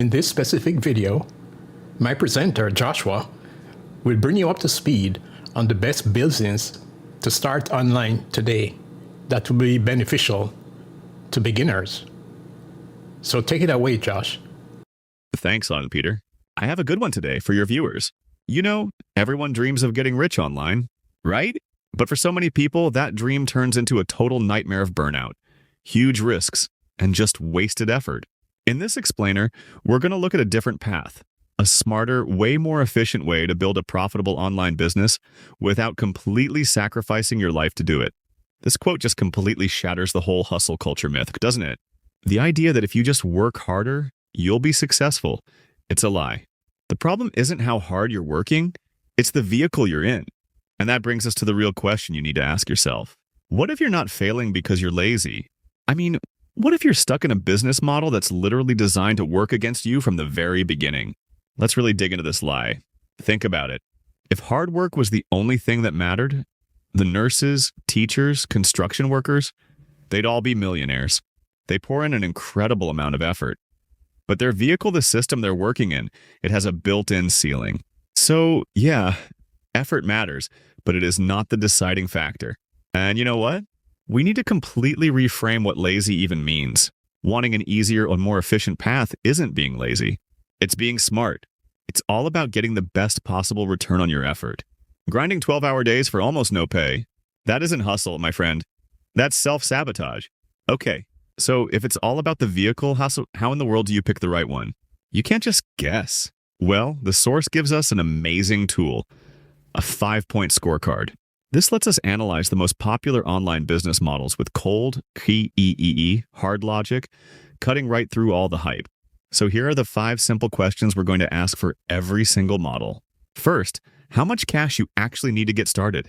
In this specific video, my presenter, Joshua, will bring you up to speed on the best business to start online today that will be beneficial to beginners. So take it away, Josh. Thanks, Peter. I have a good one today for your viewers. You know, everyone dreams of getting rich online, right? But for so many people, that dream turns into a total nightmare of burnout, huge risks, and just wasted effort. In this explainer, we're going to look at a different path, a smarter, way more efficient way to build a profitable online business without completely sacrificing your life to do it. This quote just completely shatters the whole hustle culture myth, doesn't it? The idea that if you just work harder, you'll be successful. It's a lie. The problem isn't how hard you're working, it's the vehicle you're in. And that brings us to the real question you need to ask yourself. What if you're not failing because you're lazy? I mean, what if you're stuck in a business model that's literally designed to work against you from the very beginning? Let's really dig into this lie. Think about it. If hard work was the only thing that mattered, the nurses, teachers, construction workers, they'd all be millionaires. They pour in an incredible amount of effort. But their vehicle, the system they're working in, it has a built-in ceiling. So, yeah, effort matters, but it is not the deciding factor. And you know what? We need to completely reframe what lazy even means. Wanting an easier or more efficient path isn't being lazy. It's being smart. It's all about getting the best possible return on your effort. Grinding 12-hour days for almost no pay, that isn't hustle, my friend. That's self-sabotage. Okay, so if it's all about the vehicle hustle, how in the world do you pick the right one? You can't just guess. Well, the source gives us an amazing tool, a 5-point scorecard. This lets us analyze the most popular online business models with cold, hard logic, cutting right through all the hype. So here are the 5 simple questions we're going to ask for every single model. First, how much cash you actually need to get started?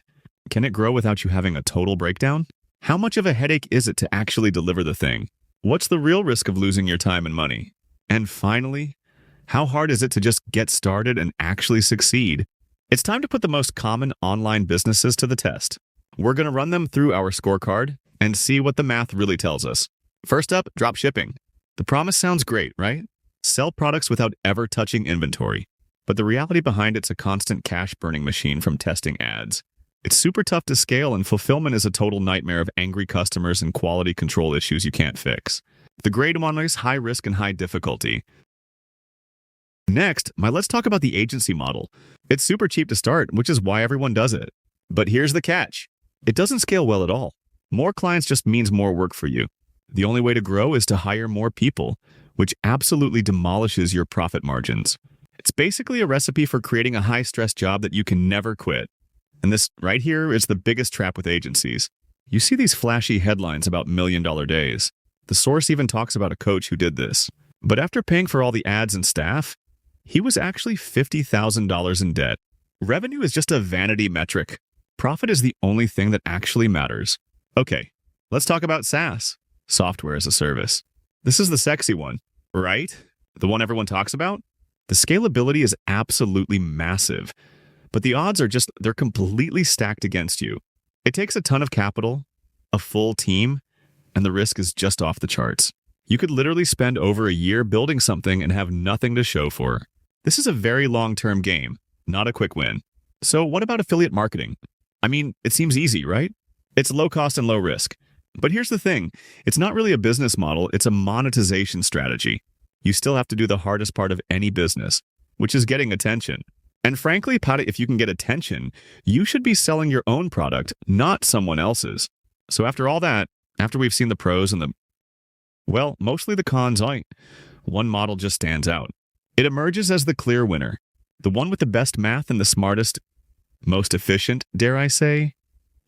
Can it grow without you having a total breakdown? How much of a headache is it to actually deliver the thing? What's the real risk of losing your time and money? And finally, how hard is it to just get started and actually succeed? It's time to put the most common online businesses to the test. We're going to run them through our scorecard and see what the math really tells us. First up, drop shipping. The promise sounds great, right? Sell products without ever touching inventory. But the reality behind it's a constant cash-burning machine from testing ads. It's super tough to scale, and fulfillment is a total nightmare of angry customers and quality control issues you can't fix. The grade one is high risk and high difficulty. Next, let's talk about the agency model. It's super cheap to start, which is why everyone does it. But here's the catch. It doesn't scale well at all. More clients just means more work for you. The only way to grow is to hire more people, which absolutely demolishes your profit margins. It's basically a recipe for creating a high-stress job that you can never quit. And this right here is the biggest trap with agencies. You see these flashy headlines about million-dollar days. The source even talks about a coach who did this. But after paying for all the ads and staff, he was actually $50,000 in debt. Revenue is just a vanity metric. Profit is the only thing that actually matters. Okay, let's talk about SaaS, software as a service. This is the sexy one, right? The one everyone talks about? The scalability is absolutely massive, but the odds are they're completely stacked against you. It takes a ton of capital, a full team, and the risk is just off the charts. You could literally spend over a year building something and have nothing to show for. This is a very long-term game, not a quick win. So what about affiliate marketing? I mean, it seems easy, right? It's low cost and low risk. But here's the thing, it's not really a business model, it's a monetization strategy. You still have to do the hardest part of any business, which is getting attention. And frankly, if you can get attention, you should be selling your own product, not someone else's. So after all that, after we've seen the pros and mostly the cons, one model just stands out. It emerges as the clear winner, the one with the best math and the smartest, most efficient, dare I say,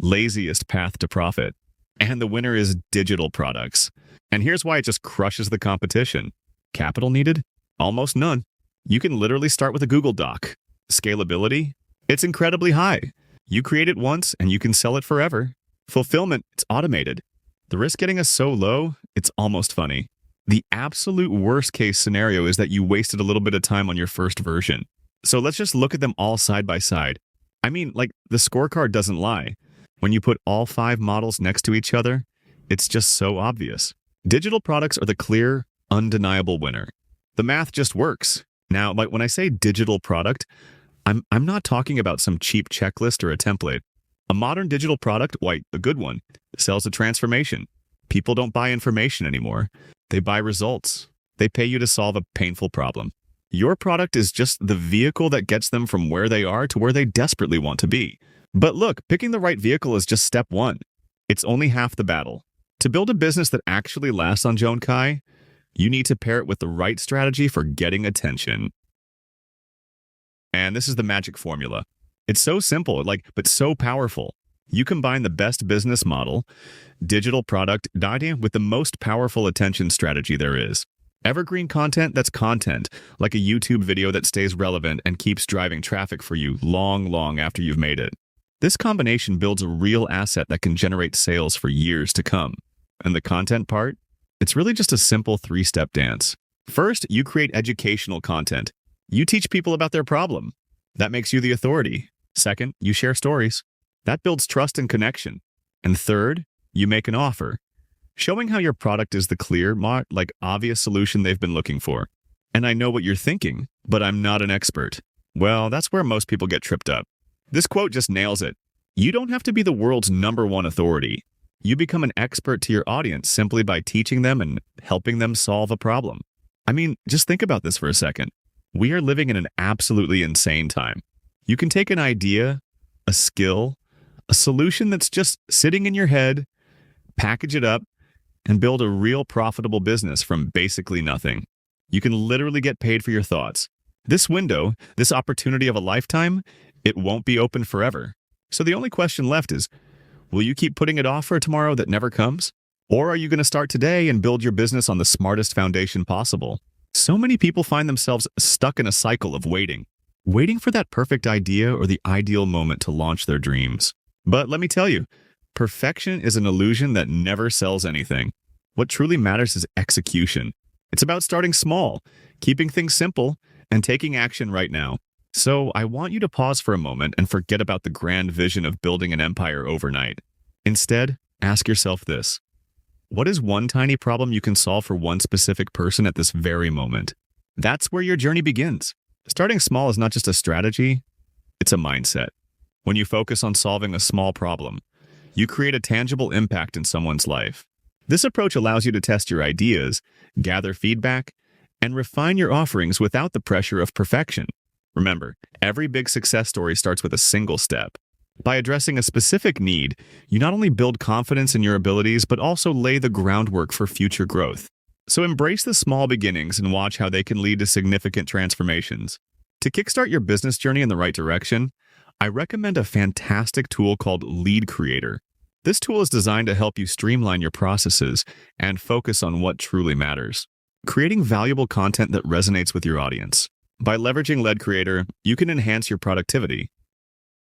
laziest path to profit. And the winner is digital products. And here's why it just crushes the competition. Capital needed? Almost none. You can literally start with a Google Doc. Scalability? It's incredibly high. You create it once and you can sell it forever. Fulfillment? It's automated. The risk getting is so low, it's almost funny. The absolute worst case scenario is that you wasted a little bit of time on your first version. So let's just look at them all side by side. I mean, the scorecard doesn't lie. When you put all 5 models next to each other, it's just so obvious. Digital products are the clear, undeniable winner. The math just works. Now, when I say digital product, I'm not talking about some cheap checklist or a template. A modern digital product, a good one, sells a transformation. People don't buy information anymore. They buy results. They pay you to solve a painful problem. Your product is just the vehicle that gets them from where they are to where they desperately want to be. But look, picking the right vehicle is just step one. It's only half the battle. To build a business that actually lasts on Joan Kai, you need to pair it with the right strategy for getting attention. And this is the magic formula. It's so simple, but so powerful. You combine the best business model, digital product, idea with the most powerful attention strategy there is. Evergreen content that's content, like a YouTube video that stays relevant and keeps driving traffic for you long after you've made it. This combination builds a real asset that can generate sales for years to come. And the content part? It's really just a simple 3-step dance. First, you create educational content. You teach people about their problem. That makes you the authority. Second, you share stories. That builds trust and connection. And third, you make an offer, showing how your product is the clear, obvious solution they've been looking for. And I know what you're thinking, but I'm not an expert. Well, that's where most people get tripped up. This quote just nails it. You don't have to be the world's #1 authority. You become an expert to your audience simply by teaching them and helping them solve a problem. I mean, just think about this for a second. We are living in an absolutely insane time. You can take an idea, a skill, a solution that's just sitting in your head, package it up, and build a real profitable business from basically nothing. You can literally get paid for your thoughts. This window, this opportunity of a lifetime, it won't be open forever. So the only question left is, will you keep putting it off for tomorrow that never comes? Or are you going to start today and build your business on the smartest foundation possible? So many people find themselves stuck in a cycle of waiting for that perfect idea or the ideal moment to launch their dreams. But let me tell you, perfection is an illusion that never sells anything. What truly matters is execution. It's about starting small, keeping things simple, and taking action right now. So I want you to pause for a moment and forget about the grand vision of building an empire overnight. Instead, ask yourself this. What is one tiny problem you can solve for one specific person at this very moment? That's where your journey begins. Starting small is not just a strategy, it's a mindset. When you focus on solving a small problem, you create a tangible impact in someone's life. This approach allows you to test your ideas, gather feedback, and refine your offerings without the pressure of perfection. Remember, every big success story starts with a single step. By addressing a specific need, you not only build confidence in your abilities, but also lay the groundwork for future growth. So embrace the small beginnings and watch how they can lead to significant transformations. To kickstart your business journey in the right direction, I recommend a fantastic tool called LeadCreator. This tool is designed to help you streamline your processes and focus on what truly matters, creating valuable content that resonates with your audience. By leveraging LeadCreator, you can enhance your productivity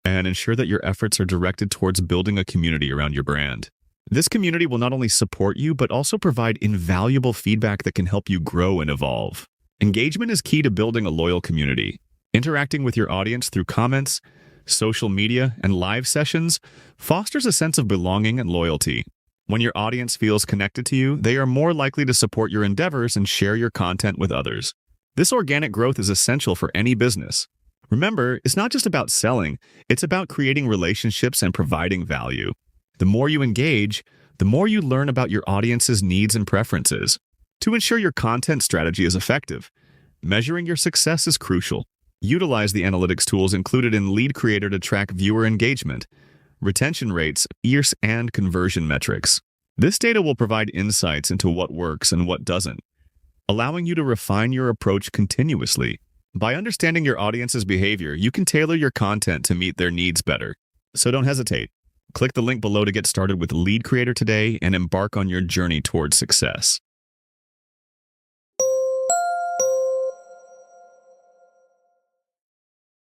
and ensure that your efforts are directed towards building a community around your brand. This community will not only support you, but also provide invaluable feedback that can help you grow and evolve. Engagement is key to building a loyal community. Interacting with your audience through comments, social media, and live sessions fosters a sense of belonging and loyalty. When your audience feels connected to you, they are more likely to support your endeavors and share your content with others. This organic growth is essential for any business. Remember, it's not just about selling, it's about creating relationships and providing value. The more you engage, the more you learn about your audience's needs and preferences. To ensure your content strategy is effective, measuring your success is crucial. Utilize the analytics tools included in LeadCreator to track viewer engagement, retention rates, ears, and conversion metrics. This data will provide insights into what works and what doesn't, allowing you to refine your approach continuously. By understanding your audience's behavior, you can tailor your content to meet their needs better. So don't hesitate. Click the link below to get started with LeadCreator today and embark on your journey towards success.